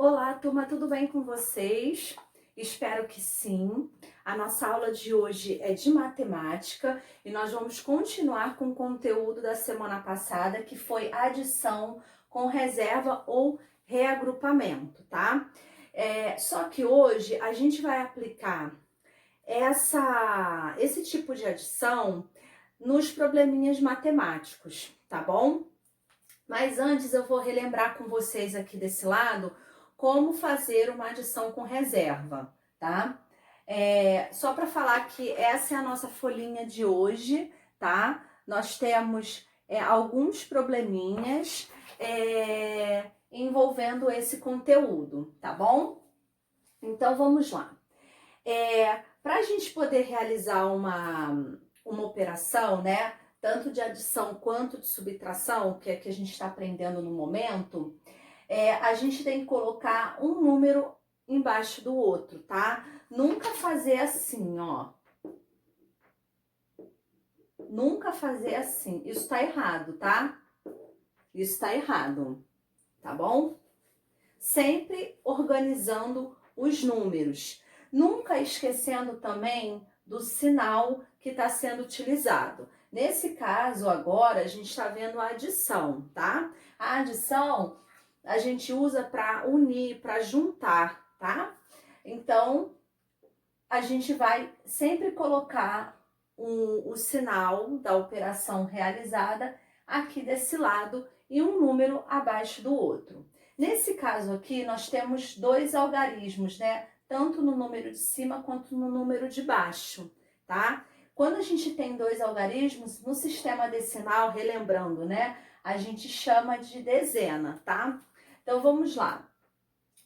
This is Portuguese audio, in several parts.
Olá, turma, tudo bem com vocês? Espero que sim. A nossa aula de hoje é de matemática e nós vamos continuar com o conteúdo da semana passada, que foi adição com reserva ou reagrupamento, tá? Só que hoje a gente vai aplicar esse tipo de adição nos probleminhas matemáticos, tá bom? Mas antes eu vou relembrar com vocês aqui desse lado como fazer uma adição com reserva, tá? Só para falar que essa é a nossa folhinha de hoje, tá? Nós temos alguns probleminhas envolvendo esse conteúdo, tá bom? Então vamos lá. Para a gente poder realizar uma operação, né? Tanto de adição quanto de subtração, que é que a gente está aprendendo no momento, a gente tem que colocar um número embaixo do outro, tá? Nunca fazer assim, ó. Nunca fazer assim. Isso tá errado, tá? Isso tá errado, tá bom? Sempre organizando os números. Nunca esquecendo também do sinal que está sendo utilizado. Nesse caso, agora, a gente está vendo a adição, tá? A adição a gente usa para unir, para juntar, tá? Então, a gente vai sempre colocar o sinal da operação realizada aqui desse lado e um número abaixo do outro. Nesse caso aqui, nós temos dois algarismos, né? Tanto no número de cima quanto no número de baixo, tá? Quando a gente tem dois algarismos, no sistema decimal, relembrando, né? A gente chama de dezena, tá? Então, vamos lá.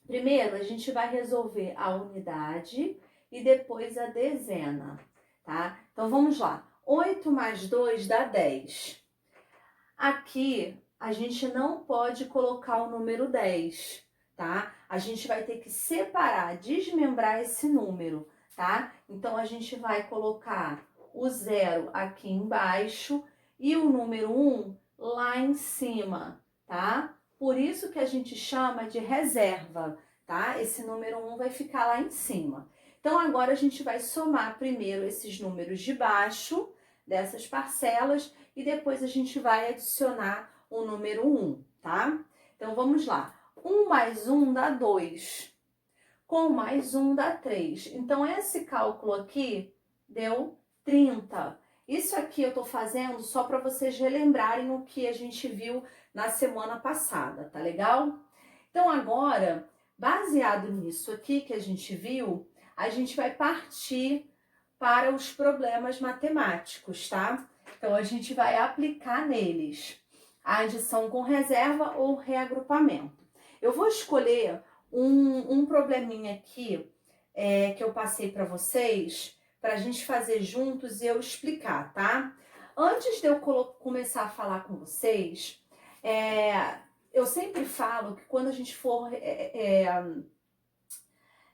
Primeiro, a gente vai resolver a unidade e depois a dezena, tá? Então, vamos lá. 8 mais 2 dá 10. Aqui, a gente não pode colocar o número 10, tá? A gente vai ter que separar, desmembrar esse número, tá? Então, a gente vai colocar o 0 aqui embaixo e o número 1 lá em cima, tá? Por isso que a gente chama de reserva, tá? Esse número 1 vai ficar lá em cima. Então, agora a gente vai somar primeiro esses números de baixo, dessas parcelas, e depois a gente vai adicionar o número 1, tá? Então, vamos lá. 1 mais 1 dá 2. Com mais 1 dá 3. Então, esse cálculo aqui deu 30. Isso aqui eu tô fazendo só para vocês relembrarem o que a gente viu na semana passada, tá legal? Então, agora, baseado nisso aqui que a gente viu, a gente vai partir para os problemas matemáticos, tá? Então, a gente vai aplicar neles a adição com reserva ou reagrupamento. Eu vou escolher um probleminha aqui que eu passei para vocês, para a gente fazer juntos e eu explicar, tá? Antes de eu começar a falar com vocês, eu sempre falo que quando a gente for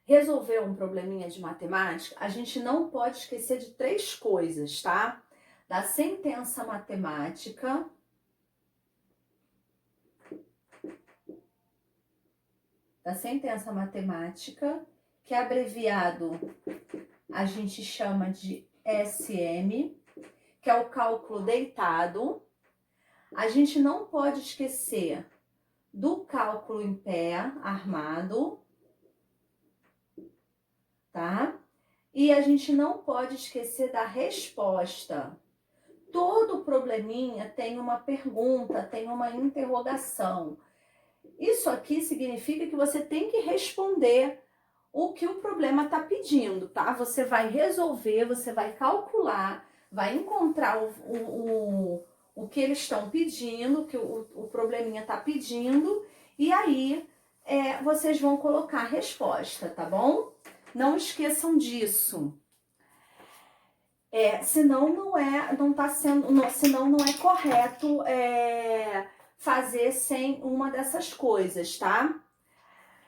resolver um probleminha de matemática, a gente não pode esquecer de 3 coisas, tá? Da sentença matemática, que é abreviado a gente chama de SM, que é o cálculo deitado. A gente não pode esquecer do cálculo em pé, armado, tá? E a gente não pode esquecer da resposta. Todo probleminha tem uma pergunta, tem uma interrogação. Isso aqui significa que você tem que responder o que o problema está pedindo, tá? Você vai resolver, você vai calcular, vai encontrar o que eles estão pedindo, o que o probleminha está pedindo, e aí vocês vão colocar a resposta, tá bom? Não esqueçam disso. Senão não é correto fazer sem uma dessas coisas, tá?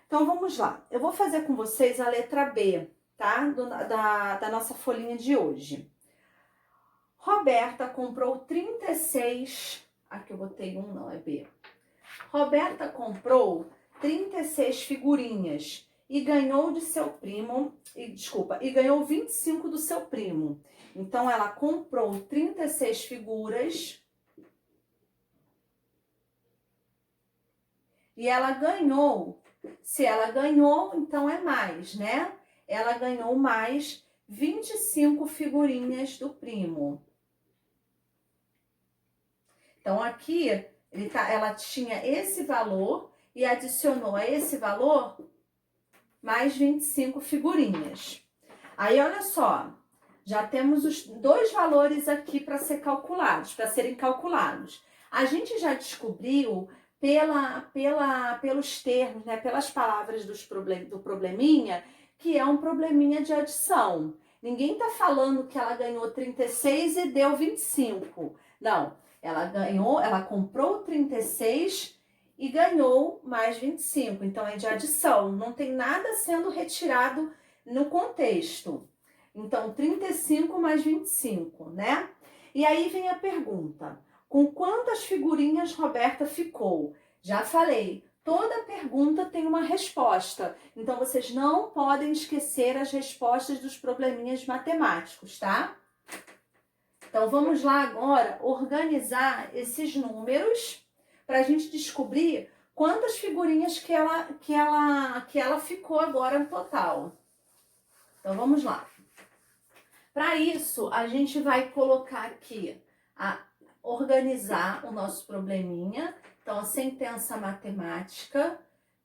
Então, vamos lá. Eu vou fazer com vocês a letra B, tá? Da nossa folhinha de hoje. Roberta comprou 36... Aqui eu botei 1, não, é B. Roberta comprou 36 figurinhas e ganhou de seu primo, e ganhou 25 do seu primo. Então, ela comprou 36 figuras e ela ganhou. Se ela ganhou, então é mais, né? Ela ganhou mais 25 figurinhas do primo. Então, aqui, ela tinha esse valor e adicionou a esse valor mais 25 figurinhas. Aí, olha só, já temos os dois valores aqui para serem calculados. A gente já descobriu pelos termos, né, pelas palavras do probleminha, que é um probleminha de adição. Ninguém está falando que ela ganhou 36 e deu 25. Não, ela comprou 36 e ganhou mais 25. Então, é de adição, não tem nada sendo retirado no contexto. Então, 35 mais 25, né? E aí vem a pergunta: com quantas figurinhas Roberta ficou? Já falei, toda pergunta tem uma resposta. Então, vocês não podem esquecer as respostas dos probleminhas matemáticos, tá? Então, vamos lá agora organizar esses números para a gente descobrir quantas figurinhas que ela ficou agora no total. Então, vamos lá. Para isso, a gente vai colocar aqui, organizar o nosso probleminha. Então, a sentença matemática,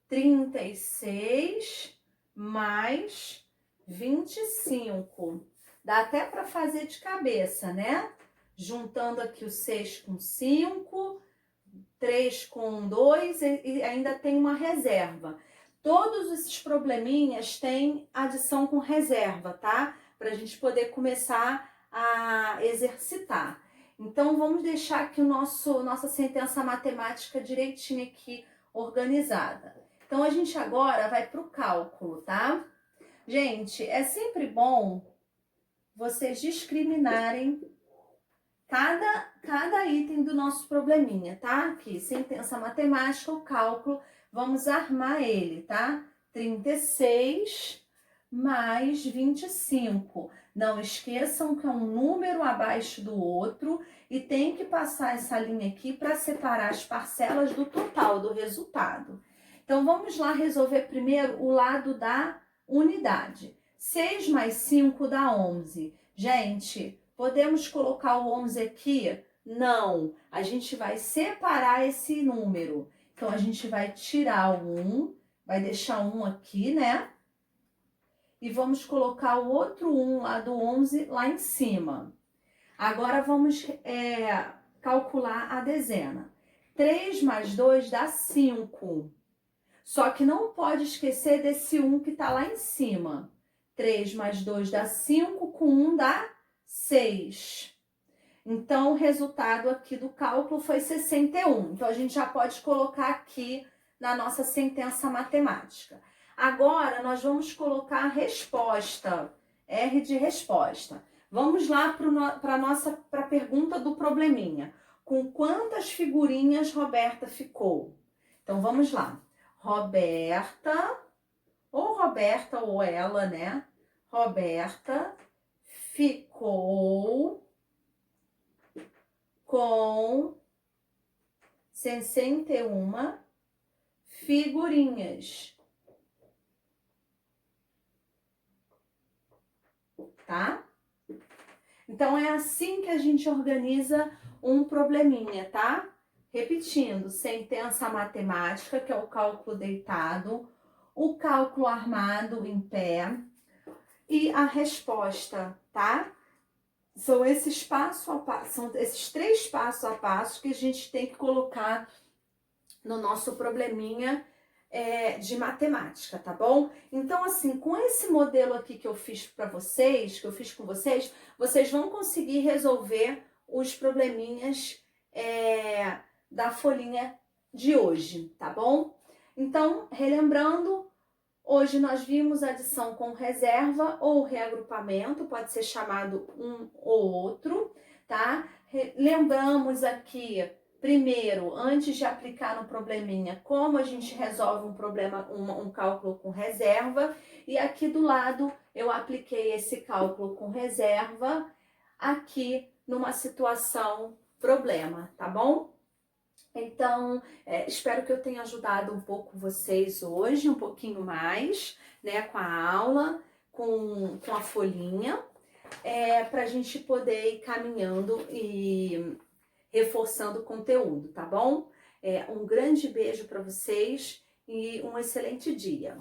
36 mais 25. Dá até para fazer de cabeça, né? Juntando aqui o 6 com 5, 3 com 2 e ainda tem uma reserva. Todos esses probleminhas têm adição com reserva, tá? Para a gente poder começar a exercitar. Então, vamos deixar aqui nossa sentença matemática direitinho aqui organizada. Então, a gente agora vai para o cálculo, tá? Gente, é sempre bom vocês discriminarem cada item do nosso probleminha, tá? Aqui, sentença matemática, o cálculo, vamos armar ele, tá? 36 mais 25. Não esqueçam que é um número abaixo do outro e tem que passar essa linha aqui para separar as parcelas do total, do resultado. Então, vamos lá resolver primeiro o lado da unidade. 6 mais 5 dá 11. Gente, podemos colocar o 11 aqui? Não, a gente vai separar esse número. Então, a gente vai tirar o 1, vai deixar 1 aqui, né? E vamos colocar o outro 1 lá do 11 lá em cima. Agora, vamos calcular a dezena. 3 mais 2 dá 5. Só que não pode esquecer desse 1 que está lá em cima. 3 mais 2 dá 5, com 1 dá 6. Então, o resultado aqui do cálculo foi 61. Então, a gente já pode colocar aqui na nossa sentença matemática. Agora, nós vamos colocar a resposta, R de resposta. Vamos lá para a pergunta do probleminha. Com quantas figurinhas Roberta ficou? Então, vamos lá. Roberta ou ela, né? Roberta ficou com 61 figurinhas. Tá? Então, é assim que a gente organiza um probleminha, tá? Repetindo, sentença matemática, que é o cálculo deitado, o cálculo armado em pé e a resposta, tá? São esses passo a passo, são esses 3 passos a passo que a gente tem que colocar no nosso probleminha de matemática, tá bom? Então, assim, com esse modelo aqui que eu fiz para vocês, que eu fiz com vocês, vocês vão conseguir resolver os probleminhas da folhinha de hoje, tá bom? Então, relembrando, hoje nós vimos adição com reserva ou reagrupamento, pode ser chamado um ou outro, tá? Lembramos aqui primeiro, antes de aplicar no probleminha, como a gente resolve um problema, um cálculo com reserva. E aqui do lado eu apliquei esse cálculo com reserva aqui numa situação problema, tá bom? Então, espero que eu tenha ajudado um pouco vocês hoje, um pouquinho mais, né, com a aula, com a folhinha, para a gente poder ir caminhando e reforçando o conteúdo, tá bom? Um grande beijo para vocês e um excelente dia.